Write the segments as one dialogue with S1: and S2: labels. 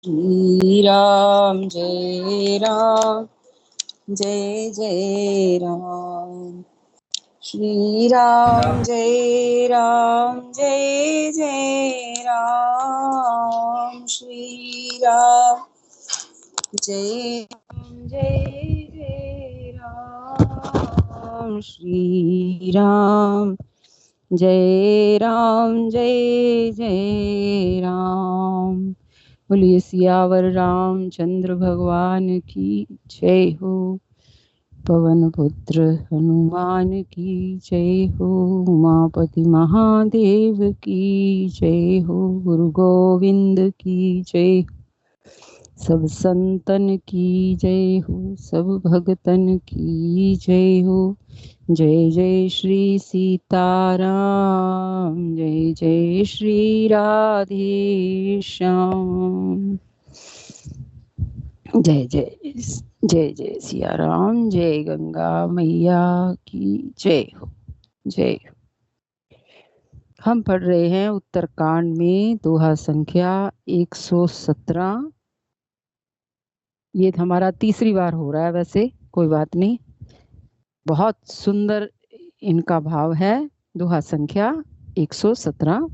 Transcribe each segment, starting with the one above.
S1: श्री राम जय राम जय जय राम। श्री राम जय राम जय जय राम। श्री राम जय राम जय जय राम। श्री राम जय राम जय जय राम। बोलिए सियावर रामचंद्र भगवान की जय हो। पवन पुत्र हनुमान की जय हो। उमापति महादेव की जय हो। गुरु गोविंद की जय हो। सब संतन की जय हो। सब भगतन की जय हो। जय जय श्री सीताराम। जय जय श्री राधे श्याम। जय जय जय जय सिया राम। जय गंगा मैया की जय हो। जय हो। हम पढ़ रहे हैं उत्तरकांड में दोहा संख्या 117। ये हमारा तीसरी बार हो रहा है, वैसे कोई बात नहीं। बहुत सुंदर इनका भाव है। दोहा संख्या 117।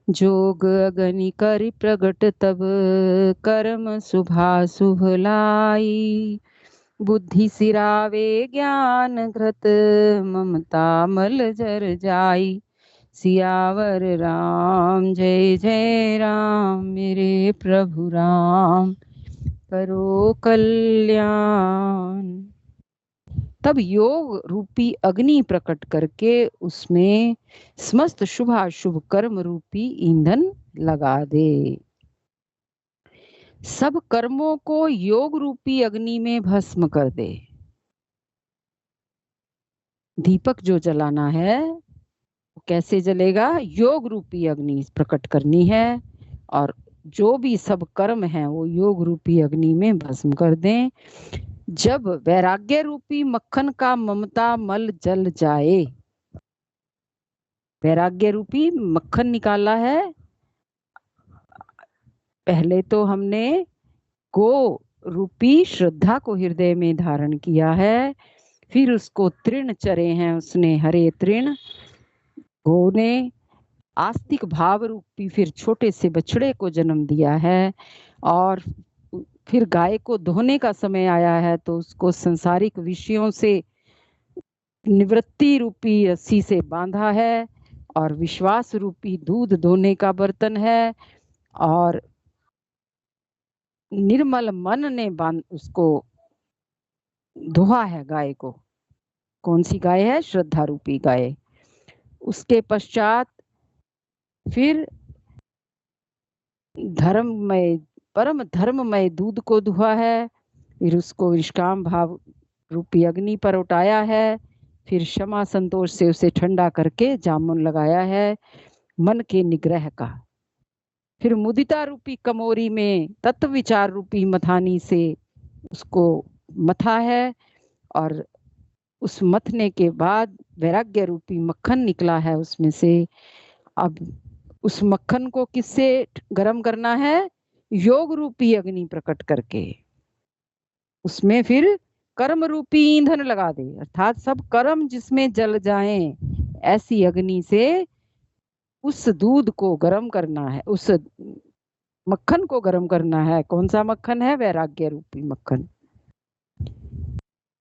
S1: जोग अगनि करि प्रगट तब कर्म शुभा शुभ लाई। बुद्धि सिरावे ज्ञान घृत ममता मल जर जाई। सियावर राम जय जय राम। मेरे प्रभु राम करो कल्याण। तब योग रूपी अग्नि प्रकट करके उसमें समस्त शुभाशुभ कर्म रूपी ईंधन लगा दे। सब कर्मों को योग रूपी अग्नि में भस्म कर दे। दीपक जो जलाना है वो कैसे जलेगा? योग रूपी अग्नि प्रकट करनी है और जो भी सब कर्म है वो योग रूपी अग्नि में भस्म कर दें। जब वैराग्य रूपी मक्खन का ममता मल जल जाए, वैराग्य रूपी मक्खन निकाला है। पहले तो हमने गो रूपी श्रद्धा को हृदय में धारण किया है, फिर उसको तृण चरे हैं उसने हरे तृण। गो ने आस्तिक भाव रूपी फिर छोटे से बछड़े को जन्म दिया है और फिर गाय को धोने का समय आया है तो उसको संसारिक विषयों से निवृत्ति रूपी रस्सी से बांधा है और विश्वास रूपी दूध धोने का बर्तन है और निर्मल मन ने उसको धोआ है गाय को। कौन सी गाय है? श्रद्धा रूपी गाय। उसके पश्चात फिर धर्ममय परम धर्ममय दूध को धुआ है, फिर उसको विश्राम भाव रूपी अग्नि पर उठाया है, फिर क्षमा संतोष से उसे ठंडा करके जामुन लगाया है मन के निग्रह का। फिर मुदिता रूपी कमोरी में तत्व विचार रूपी मथानी से उसको मथा है और उस मथने के बाद वैराग्य रूपी मक्खन निकला है उसमें से। अब उस मक्खन को किससे गर्म करना है? योग रूपी अग्नि प्रकट करके उसमें फिर कर्म रूपी ईंधन लगा दे, अर्थात सब कर्म जिसमें जल जाएं ऐसी अग्नि से उस दूध को गर्म करना है, उस मक्खन को गर्म करना है। कौन सा मक्खन है? वैराग्य रूपी मक्खन।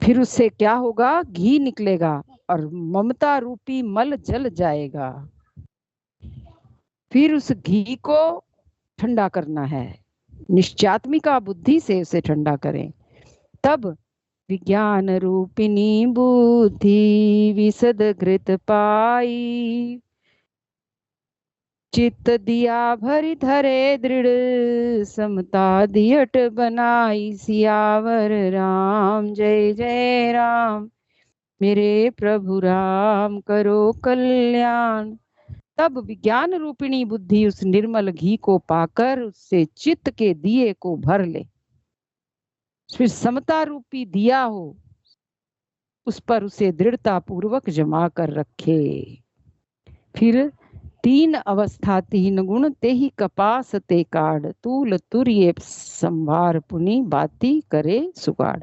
S1: फिर उससे क्या होगा? घी निकलेगा और ममता रूपी मल जल जाएगा। फिर उस घी को ठंडा करना है, निश्चात्मिका बुद्धि से उसे ठंडा करें। तब विज्ञान रूपिणी बुद्धि विशद घृत पाई। चित्त दिया भरि धरे दृढ़ समता दियट बनाई। सियावर राम जय जय राम। मेरे प्रभु राम करो कल्याण। तब विज्ञान रूपिणी बुद्धि उस निर्मल घी को पाकर उससे चित्त के दिए को भर ले। फिर समता रूपी दिया हो उस पर उसे दृढ़ता पूर्वक जमा कर रखे। फिर तीन अवस्था तीन गुण ते ही कपास ते काढ़, तूल तुर्य संभार पुनि बाती करे सुगाड़।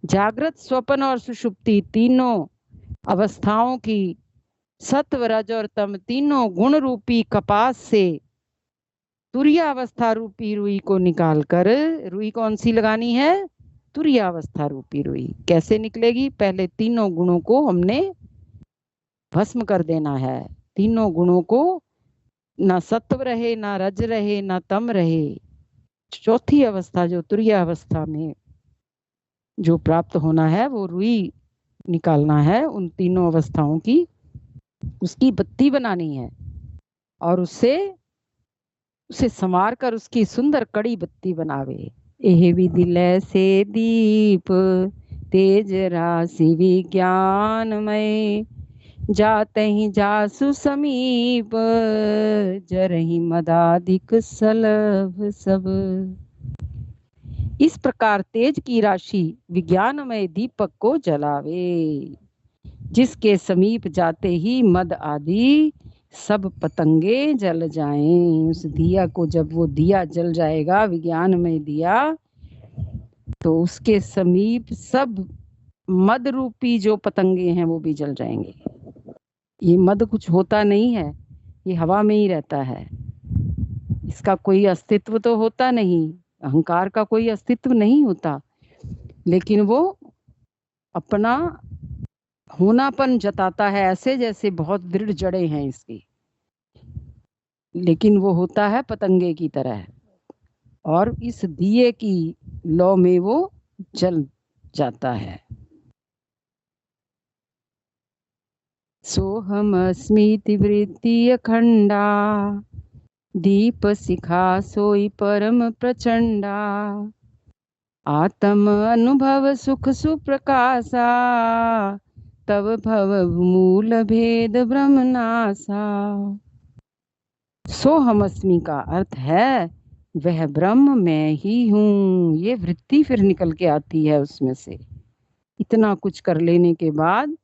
S1: जागृत, स्वप्न और सुषुप्ति तीनों अवस्थाओं की सत्व रज और तम तीनों गुण रूपी कपास से तुर्यावस्था रूपी रुई को निकालकर, रुई कौन सी लगानी है? तुर्यावस्था रूपी रुई। कैसे निकलेगी? पहले तीनों गुणों को हमने भस्म कर देना है। तीनों गुणों को ना सत्व रहे, ना रज रहे, ना तम रहे। चौथी अवस्था जो तुर्यावस्था में जो प्राप्त होना है वो रुई निकालना है। उन तीनों अवस्थाओं की उसकी बत्ती बनानी है और उसे संवार कर उसकी सुंदर कड़ी बत्ती बनावे। एह विधि लै से दीप तेज राशि विज्ञानमय, जाते ही जासु समीप जरहि मदाधिक सलभ सब। इस प्रकार तेज की राशि विज्ञानमय दीपक को जलावे, जिसके समीप जाते ही मद आदि सब पतंगे जल जाएं। उस दिया को जब वो दिया जल जाएगा, विज्ञानमय दिया, तो उसके समीप सब मद रूपी जो पतंगे हैं वो भी जल जाएंगे। ये मद कुछ होता नहीं है, ये हवा में ही रहता है। इसका कोई अस्तित्व तो होता नहीं, अहंकार का कोई अस्तित्व नहीं होता, लेकिन वो अपना होनापन जताता है ऐसे जैसे बहुत दृढ़ जड़ें हैं इसकी, लेकिन वो होता है पतंगे की तरह और इस दिए की लौ में वो जल जाता है। सोहम अस्मिति वृत्ति अखंडा, दीप शिखा सोई परम प्रचंडा, आत्म अनुभव सुख सुप्रकाशा, तब भव मूल भेद ब्रह्मनासा। सोहमअस्मि का अर्थ है वह ब्रह्म मैं ही हूँ। ये वृत्ति फिर निकल के आती है उसमें से। इतना कुछ कर लेने के बाद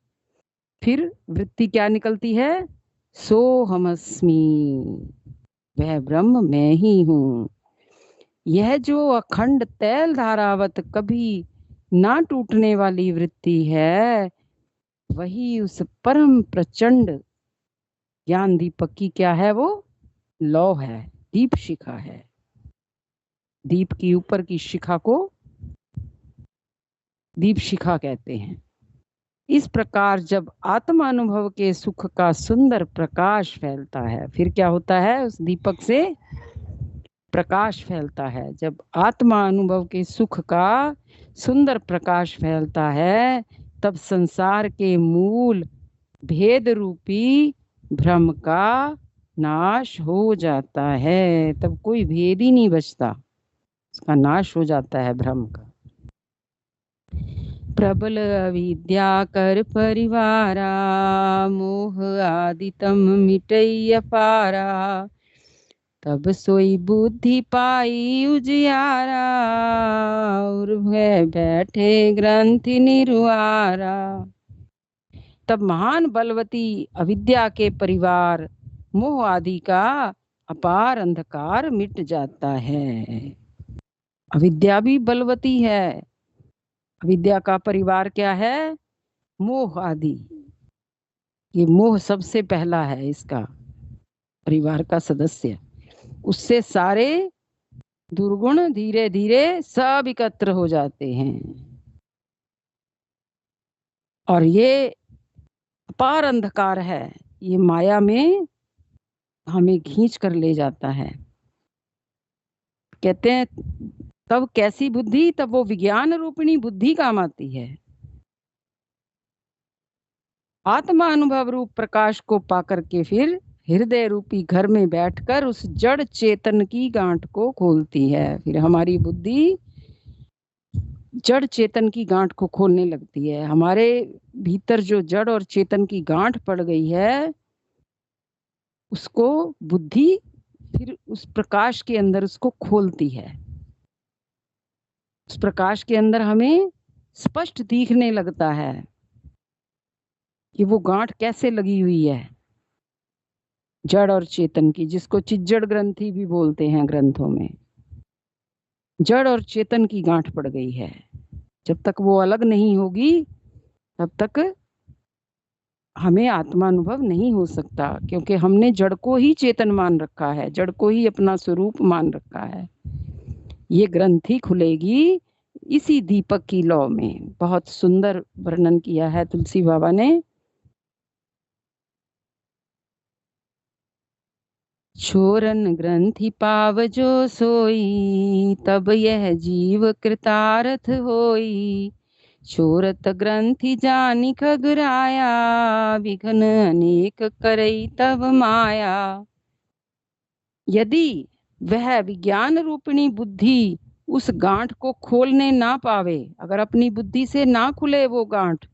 S1: फिर वृत्ति क्या निकलती है? सोहमअस्मि, वह ब्रह्म मैं ही हूँ। यह जो अखंड तैल धारावत कभी ना टूटने वाली वृत्ति है, वही उस परम प्रचंड ज्ञान दीपक की क्या है? वो लौ है, दीप शिखा है। दीप की ऊपर की शिखा को दीप शिखा कहते हैं। इस प्रकार जब आत्मा अनुभव के सुख का सुंदर प्रकाश फैलता है, फिर क्या होता है? उस दीपक से प्रकाश फैलता है। जब आत्मा अनुभव के सुख का सुंदर प्रकाश फैलता है, तब संसार के मूल भेद रूपी भ्रम का नाश हो जाता है। तब कोई भेद ही नहीं बचता, उसका नाश हो जाता है भ्रम का। प्रबल अविद्या कर परिवारा, मोह आदि तम मिटैया पारा, तब सोई बुद्धि पाई उजियारा, और भय बैठे ग्रंथि निरुआरा। तब महान बलवती अविद्या के परिवार मोह आदि का अपार अंधकार मिट जाता है। अविद्या भी बलवती है। अविद्या का परिवार क्या है? मोह आदि। ये मोह सबसे पहला है इसका परिवार का सदस्य। उससे सारे दुर्गुण धीरे धीरे सब एकत्र हो जाते हैं और ये अपार अंधकार है, ये माया में हमें खींच कर ले जाता है। कहते हैं तब कैसी बुद्धि? तब वो विज्ञान रूपिणी बुद्धि काम आती है। आत्मा अनुभव रूप प्रकाश को पाकर के फिर हृदय रूपी घर में बैठकर उस जड़ चेतन की गांठ को खोलती है। फिर हमारी बुद्धि जड़ चेतन की गांठ को खोलने लगती है। हमारे भीतर जो जड़ और चेतन की गांठ पड़ गई है, उसको बुद्धि फिर उस प्रकाश के अंदर उसको खोलती है। उस प्रकाश के अंदर हमें स्पष्ट दिखने लगता है कि वो गांठ कैसे लगी हुई है। जड़ और चेतन की, जिसको चिज्जड़ ग्रंथि भी बोलते हैं ग्रंथों में। जड़ और चेतन की गांठ पड़ गई है। जब तक वो अलग नहीं होगी तब तक हमें आत्मानुभव नहीं हो सकता, क्योंकि हमने जड़ को ही चेतन मान रखा है, जड़ को ही अपना स्वरूप मान रखा है। ये ग्रंथि खुलेगी इसी दीपक की लौ में। बहुत सुंदर वर्णन किया है तुलसी बाबा ने। छोरन ग्रंथि पाव जो सोई, तब यह जीव कृतार्थ होई। छोरत ग्रंथि जानि खगराया, विघ्न अनेक करई तब माया। यदि वह विज्ञान रूपिणी बुद्धि उस गांठ को खोलने ना पावे, अगर अपनी बुद्धि से ना खुले वो गांठ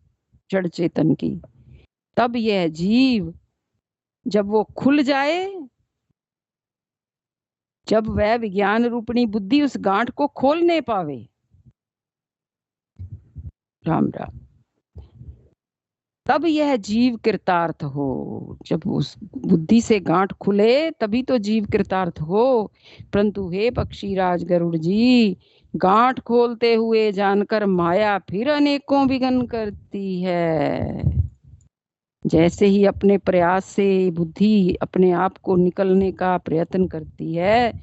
S1: जड़ चेतन की, तब यह जीव जब वो खुल जाए, जब वह विज्ञान रूपिणी बुद्धि उस गांठ को खोलने पावे, राम राम, तब यह जीव कृतार्थ हो। जब उस बुद्धि से गांठ खुले तभी तो जीव कृतार्थ हो। परंतु हे पक्षीराज गरुड़ जी, गांठ खोलते हुए जानकर माया फिर अनेकों विघ्न करती है। जैसे ही अपने प्रयास से बुद्धि अपने आप को निकलने का प्रयत्न करती है,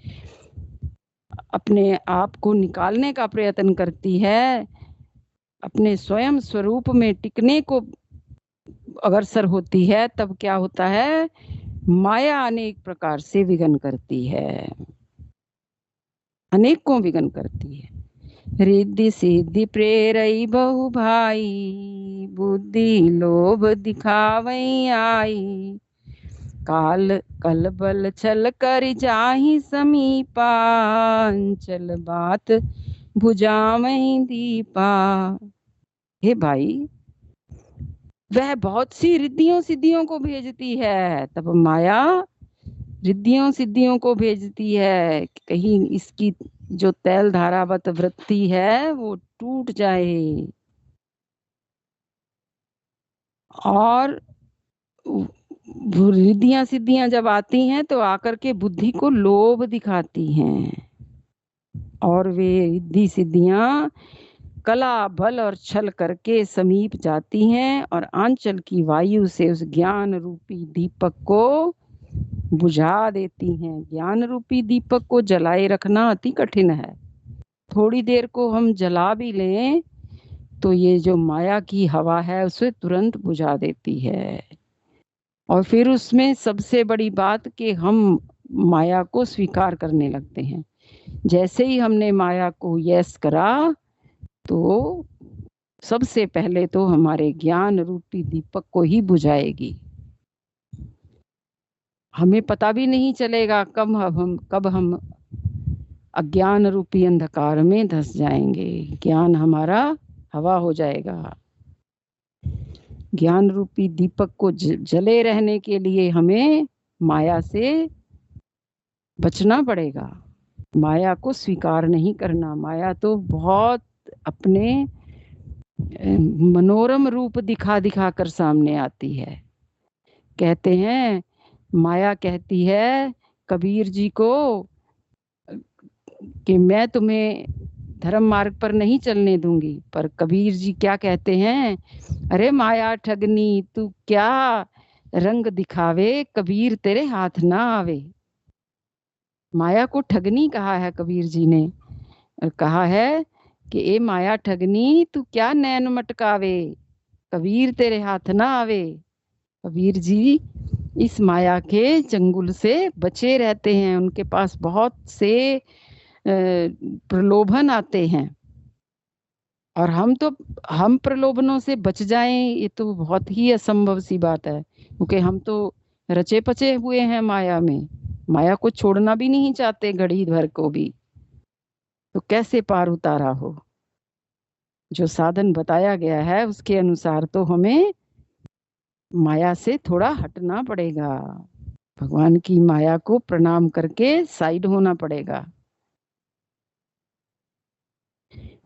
S1: अपने आप को निकालने का प्रयत्न करती है, अपने स्वयं स्वरूप में टिकने को अग्रसर होती है, तब क्या होता है, माया अनेक प्रकार से विघ्न करती है, अनेकों विघ्न करती है। रिद्धि सिद्धि प्रेरई बहु भाई, बुद्धि लोभ दिखावई आई। काल कल बल छल कर जाहि समीपा, चल बात भुजामहि दीपा। हे भाई, वह बहुत सी रिद्धियों सिद्धियों को भेजती है, तब माया रिद्धियों सिद्धियों को भेजती है, कहीं इसकी जो तैल धारावत वृत्ति है वो टूट जाए। और रिद्धियां सिद्धियां जब आती हैं तो आकर के बुद्धि को लोभ दिखाती हैं, और वे रिद्धि सिद्धियां कला बल और छल करके समीप जाती हैं और आंचल की वायु से उस ज्ञान रूपी दीपक को बुझा देती हैं। ज्ञान रूपी दीपक को जलाए रखना अति कठिन है। थोड़ी देर को हम जला भी लें तो ये जो माया की हवा है उसे तुरंत बुझा देती है। और फिर उसमें सबसे बड़ी बात कि हम माया को स्वीकार करने लगते हैं। जैसे ही हमने माया को यस करा तो सबसे पहले तो हमारे ज्ञान रूपी दीपक को ही बुझाएगी। हमें पता भी नहीं चलेगा कब हम अज्ञान रूपी अंधकार में धंस जाएंगे। ज्ञान हमारा हवा हो जाएगा। ज्ञान रूपी दीपक को जले रहने के लिए हमें माया से बचना पड़ेगा, माया को स्वीकार नहीं करना। माया तो बहुत अपने मनोरम रूप दिखा दिखा कर सामने आती है। कहते हैं, माया कहती है कबीर जी को कि मैं तुम्हें धर्म मार्ग पर नहीं चलने दूंगी, पर कबीर जी क्या कहते हैं, अरे माया ठगनी तू क्या रंग दिखावे, कबीर तेरे हाथ ना आवे। माया को ठगनी कहा है कबीर जी ने, और कहा है कि ए माया ठगनी तू क्या नैन मटकावे, कबीर तेरे हाथ ना आवे। कबीर जी इस माया के चंगुल से बचे रहते हैं। उनके पास बहुत से प्रलोभन आते हैं, और हम प्रलोभनों से बच जाएं ये तो बहुत ही असंभव सी बात है, क्योंकि हम तो रचे पचे हुए हैं माया में, माया को छोड़ना भी नहीं चाहते घड़ी भर को भी। तो कैसे पार उतारा हो। जो साधन बताया गया है उसके अनुसार तो हमें माया से थोड़ा हटना पड़ेगा, भगवान की माया को प्रणाम करके साइड होना पड़ेगा।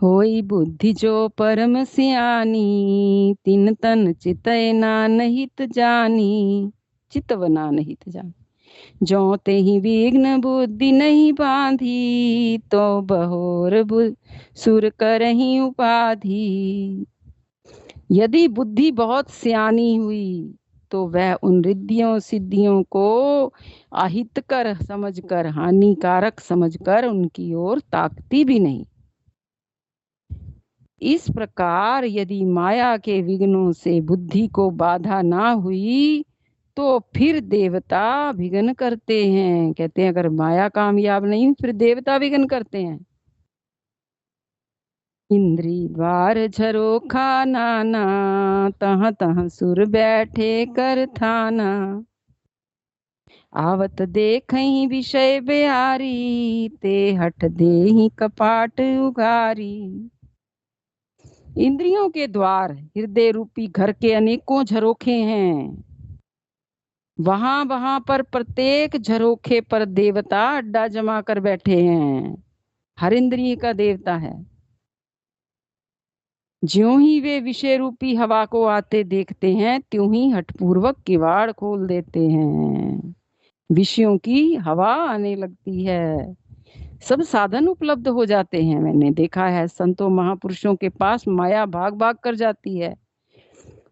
S1: होई बुद्धि जो परम सियानी, तिन तन चितय नानहित जानी, चितव नानहित जानी। जो ते ही विघ्न बुद्धि नहीं बांधी, तो बहोर सुर करही उपाधि। यदि बुद्धि बहुत सियानी हुई तो वह उन रिद्धियों सिद्धियों को अहितकर समझकर, हानिकारक समझकर उनकी ओर ताकती भी नहीं। इस प्रकार यदि माया के विघ्नों से बुद्धि को बाधा ना हुई तो फिर देवता विघ्न करते हैं। कहते हैं अगर माया कामयाब नहीं फिर देवता विघ्न करते हैं। इंद्री द्वार झरोखा नाना, तह तह सुर बैठे कर थाना। आवत देखहि विषय बिहारी, ते हठ देहि कपाट उगारी। इंद्रियों के द्वार हृदय रूपी घर के अनेकों झरोखे हैं। वहां वहां पर प्रत्येक झरोखे पर देवता अड्डा जमा कर बैठे हैं। हर इंद्रिय का देवता है। ज्यों ही वे विषय रूपी हवा को आते देखते हैं, त्यों ही हठपूर्वक किवाड़ खोल देते हैं। विषयों की हवा आने लगती है, सब साधन उपलब्ध हो जाते हैं। मैंने देखा है संतों महापुरुषों के पास माया भाग भाग कर जाती है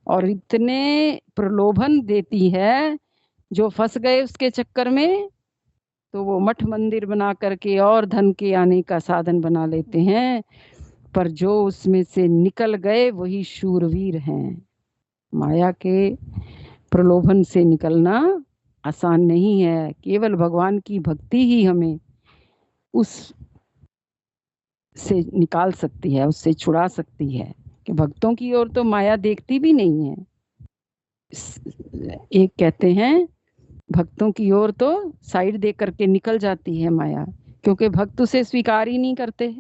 S1: और इतने प्रलोभन देती है, जो फंस गए उसके चक्कर में तो वो मठ मंदिर बना करके और धन के आने का साधन बना लेते हैं। पर जो उसमें से निकल गए वही शूरवीर हैं। माया के प्रलोभन से निकलना आसान नहीं है। केवल भगवान की भक्ति ही हमें उस से निकाल सकती है, उससे छुड़ा सकती है। कि भक्तों की ओर तो माया देखती भी नहीं है। एक कहते हैं भक्तों की ओर तो साइड दे करके निकल जाती है माया, क्योंकि भक्त उसे स्वीकार ही नहीं करते,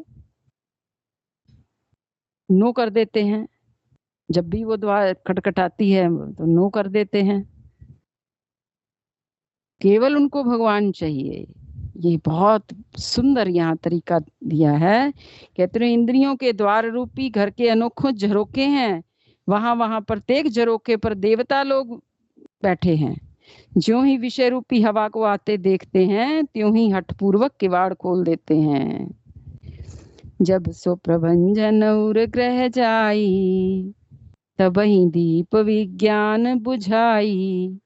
S1: नो कर देते हैं। जब भी वो द्वार खटखटाती है तो नो कर देते हैं। केवल उनको भगवान चाहिए। ये बहुत सुंदर यहाँ तरीका दिया है। कहते हैं इंद्रियों के द्वार रूपी घर के अनोखे झरोखे हैं। वहां वहां प्रत्येक झरोखे पर देवता लोग बैठे हैं। ज्यों ही विषय रूपी हवा को आते देखते हैं, त्यों ही हठपूर्वक किवाड़ खोल देते हैं। जब सो प्रभंजन उर ग्रह जाई, तब ही दीप विज्ञान बुझाई।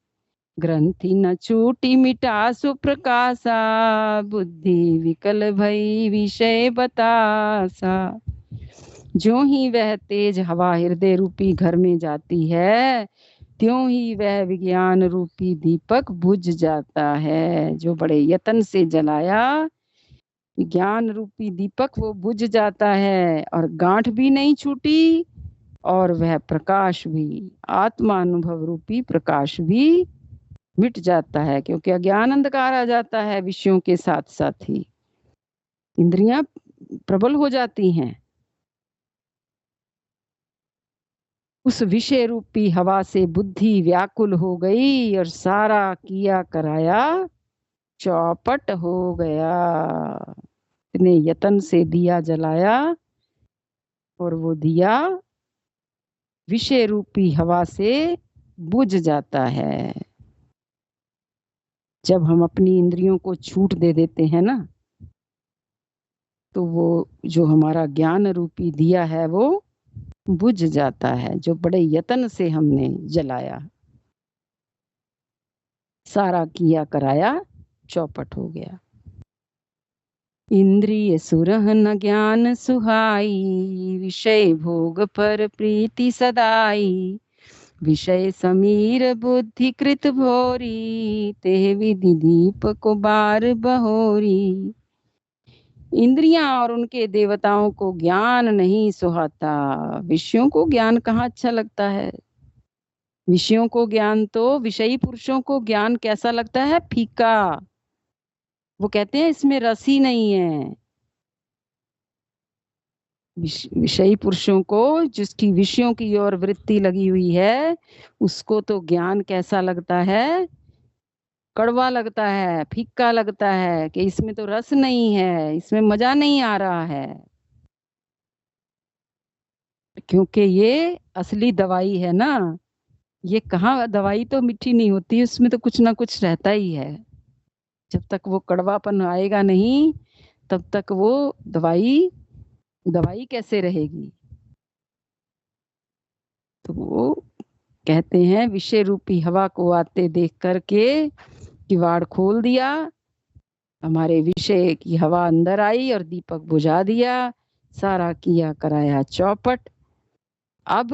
S1: ग्रंथि न छूटी मिटा सुप्रकाशा, बुद्धि विकल भई विषय बतासा। ज्यों ही वह तेज हवा हृदय रूपी घर में जाती है, त्यों ही वह विज्ञान रूपी दीपक बुझ जाता है। जो बड़े यत्न से जलाया विज्ञान रूपी दीपक वो बुझ जाता है, और गांठ भी नहीं छूटी, और वह प्रकाश भी, आत्मा अनुभव रूपी प्रकाश भी मिट जाता है। क्योंकि अज्ञान अंधकार आ जाता है विषयों के साथ साथ ही इंद्रियां प्रबल हो जाती हैं। उस विषय रूपी हवा से बुद्धि व्याकुल हो गई और सारा किया कराया चौपट हो गया। इतने यत्न से दिया जलाया और वो दिया विषय रूपी हवा से बुझ जाता है। जब हम अपनी इंद्रियों को छूट दे देते हैं ना, तो वो जो हमारा ज्ञान रूपी दिया है वो बुझ जाता है, जो बड़े यत्न से हमने जलाया। सारा किया कराया चौपट हो गया। इंद्रिय सुरहन ज्ञान सुहाई, विषय भोग पर प्रीति सदाई। विषय समीर बुद्धि कृत भोरी, तेह विधि दीप को बार बहोरी। इंद्रियां और उनके देवताओं को ज्ञान नहीं सुहाता। विषयों को ज्ञान कहाँ अच्छा लगता है। विषयों को ज्ञान तो, विषयी पुरुषों को ज्ञान कैसा लगता है, फीका। वो कहते हैं इसमें रस ही नहीं है। विषयी पुरुषों को, जिसकी विषयों की ओर वृत्ति लगी हुई है, उसको तो ज्ञान कैसा लगता है, कड़वा लगता है, फीका लगता है, कि इसमें तो रस नहीं है, इसमें मजा नहीं आ रहा है। क्योंकि ये असली दवाई है ना। ये कहाँ, दवाई तो मीठी नहीं होती, उसमें तो कुछ ना कुछ रहता ही है। जब तक वो कड़वापन आएगा नहीं तब तक वो दवाई कैसे रहेगी। तो वो कहते हैं विषय रूपी हवा को आते देख करके किवाड़ खोल दिया, हमारे विषय की हवा अंदर आई और दीपक बुझा दिया, सारा किया कराया चौपट। अब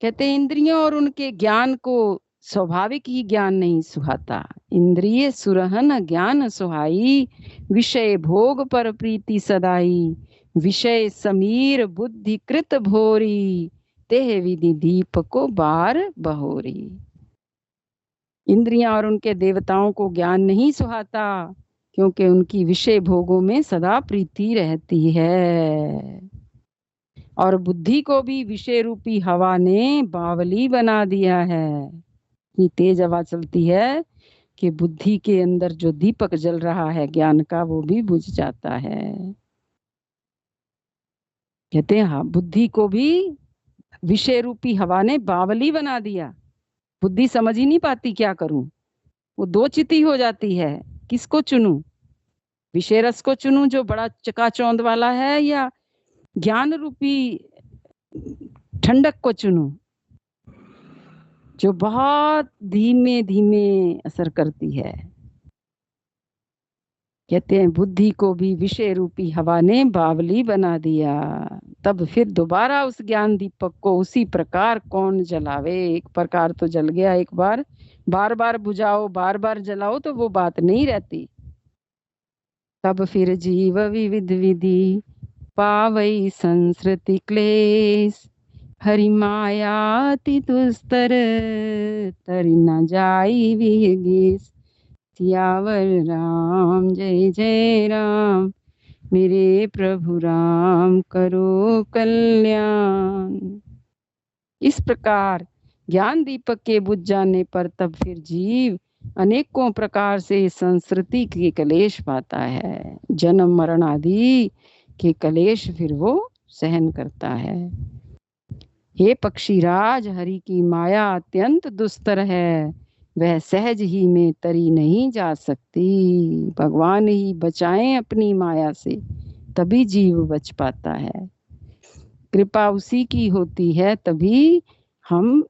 S1: कहते हैं इंद्रियों और उनके ज्ञान को स्वाभाविक ही ज्ञान नहीं सुहाता, इंद्रिय सुरहन ज्ञान सुहाई, विषय भोग पर प्रीति सदाई, विषय समीर बुद्धि कृत भोरी, तेह विधि दीप को बार बहोरी। इंद्रियां और उनके देवताओं को ज्ञान नहीं सुहाता क्योंकि उनकी विषय भोगों में सदा प्रीति रहती है, और बुद्धि को भी विषय रूपी हवा ने बावली बना दिया है। इतनी तेज हवा चलती है कि बुद्धि के अंदर जो दीपक जल रहा है ज्ञान का वो भी बुझ जाता है। कहते हैं हाँ, बुद्धि को भी विषय रूपी हवा ने बावली बना दिया, बुद्धि समझ ही नहीं पाती क्या करूं, वो दो चिती हो जाती है, किसको चुनूं, विषय रस को चुनूं जो बड़ा चकाचौंध वाला है, या ज्ञान रूपी ठंडक को चुनूं जो बहुत धीमे धीमे असर करती है। कहते हैं बुद्धि को भी विषय रूपी हवा ने बावली बना दिया, तब फिर दोबारा उस ज्ञान दीपक को उसी प्रकार कौन जलावे। एक प्रकार तो जल गया, एक बार बार बार बुझाओ बार बार जलाओ तो वो बात नहीं रहती। तब फिर जीव विविध विधि पावई संस्कृति क्लेश, हरि मायाति दुस्तर तरि न जाई विगेश। सियावर राम जय जय राम, मेरे प्रभु राम करो कल्याण। इस प्रकार ज्ञान दीपक के बुझ जाने पर तब फिर जीव अनेकों प्रकार से संस्कृति के कलेश पाता है, जन्म मरण आदि के कलेश फिर वो सहन करता है। हे पक्षीराज, हरि की माया अत्यंत दुस्तर है, वह सहज ही में तरी नहीं जा सकती। भगवान ही बचाएं अपनी माया से, तभी जीव बच पाता है। कृपा उसी की होती है, तभी हम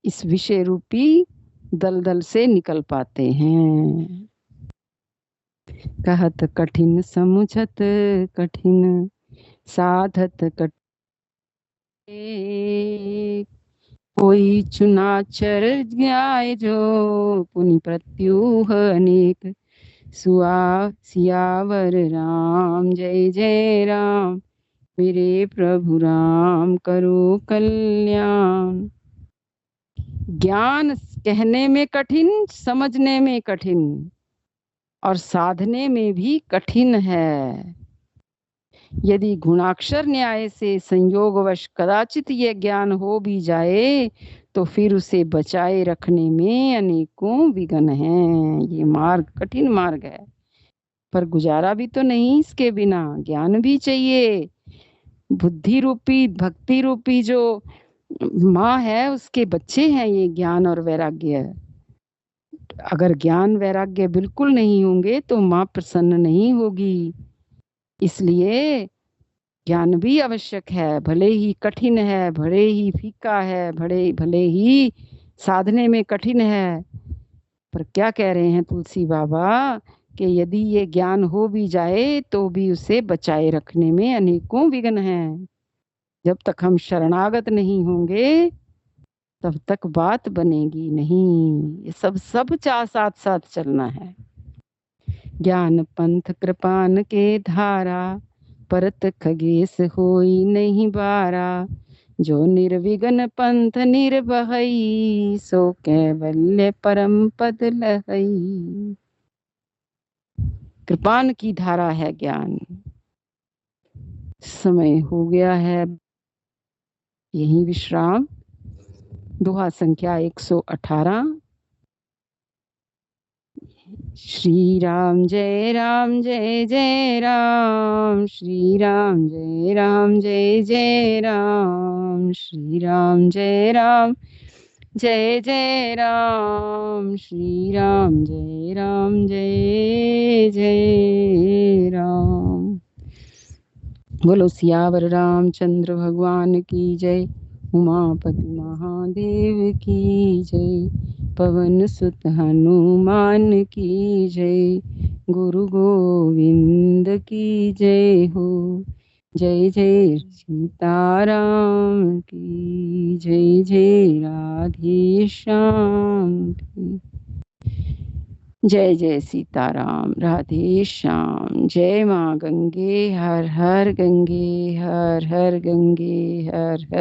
S1: इस विषय रूपी दलदल से निकल पाते हैं। कहत कठिन समुझत कठिन, साधत कठिन कोई चुनाचर ज्ञाय जो, पुनि प्रत्यूह अनेक। सियावर राम जय जय राम, मेरे प्रभु राम करो कल्याण। ज्ञान कहने में कठिन, समझने में कठिन और साधने में भी कठिन है। यदि गुणाक्षर न्याय से संयोगवश कदाचित यह ज्ञान हो भी जाए तो फिर उसे बचाए रखने में अनेकों विघ्न हैं। ये मार्ग कठिन मार्ग है, पर गुजारा भी तो नहीं इसके बिना, ज्ञान भी चाहिए। बुद्धि रूपी भक्ति रूपी जो माँ है उसके बच्चे हैं ये ज्ञान और वैराग्य। अगर ज्ञान वैराग्य बिल्कुल नहीं होंगे तो माँ प्रसन्न नहीं होगी। इसलिए ज्ञान भी आवश्यक है, भले ही कठिन है, भले ही फीका है, भले ही साधने में कठिन है। पर क्या कह रहे हैं तुलसी बाबा कि यदि ये ज्ञान हो भी जाए तो भी उसे बचाए रखने में अनेकों विघ्न हैं। जब तक हम शरणागत नहीं होंगे तब तक बात बनेगी नहीं। ये सब साथ साथ चलना है। ज्ञान पंथ कृपान के धारा, परत खगेश होई नहीं बारा। जो निर्विघ्न पंथ निर्भई, सो कैवल्य परम पद लहई। कृपान की धारा है ज्ञान। समय हो गया है, यही विश्राम। दोहा संख्या 118। श्री राम जय जय राम, श्री राम जय जय राम, श्री राम जय जय जय राम श्री राम, जय राम जय जय राम। बोलो सियावर रामचंद्र भगवान की जय। उमापति महादेव की जय। पवन सुत हनुमान की जय। गुरु गोविंद की जय हो। जय जय सीताराम की जय, जय राधे श्याम की जय। जय सीताराम, राधे श्याम। जय माँ गंगे, हर हर गंगे, हर हर गंगे, हर हर